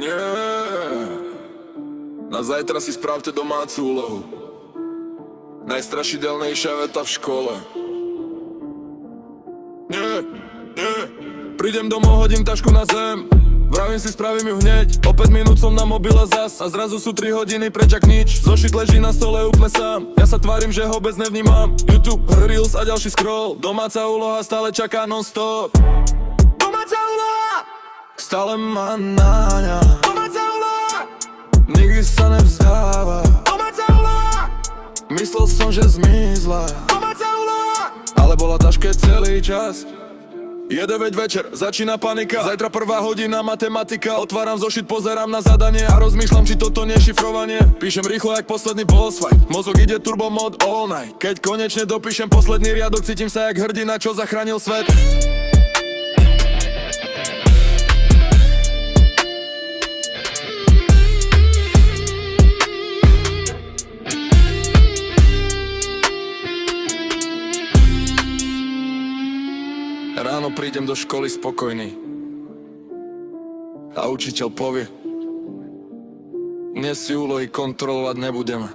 Nie. Na zajtra si spravte domácu úlohu. Najstrašidelnejšia veta v škole. Nie. Prídem domov, hodím tašku na zem. Vravím si, spravím ju hneď. O 5 minút som na mobile zas a zrazu sú 3 hodiny preč jak nič. Zošit leží na stole úplne sám. Ja sa tvárim, že ho vôbec nevnímam. YouTube, Reels a ďalší scroll. Domáca úloha stále čaká non-stop. Domáca úloha stále ma náňa. Domáca úloha nikdy sa nevzdáva. Domáca úloha myslel som, že zmizla. Domáca úloha ale bola ťažké celý čas. Je 9 večer, začína panika. Zajtra 1. hodina matematika. Otváram zošit, pozerám na zadanie a rozmýšľam, či toto nie je šifrovanie. Píšem rýchlo jak posledný boss fight. Mozog ide turbo mod all night. Keď konečne dopíšem posledný riadok, cítim sa jak hrdina, čo zachránil svet. Ráno prídem do školy spokojný a učiteľ povie: dnes si úlohy kontrolovať nebudeme.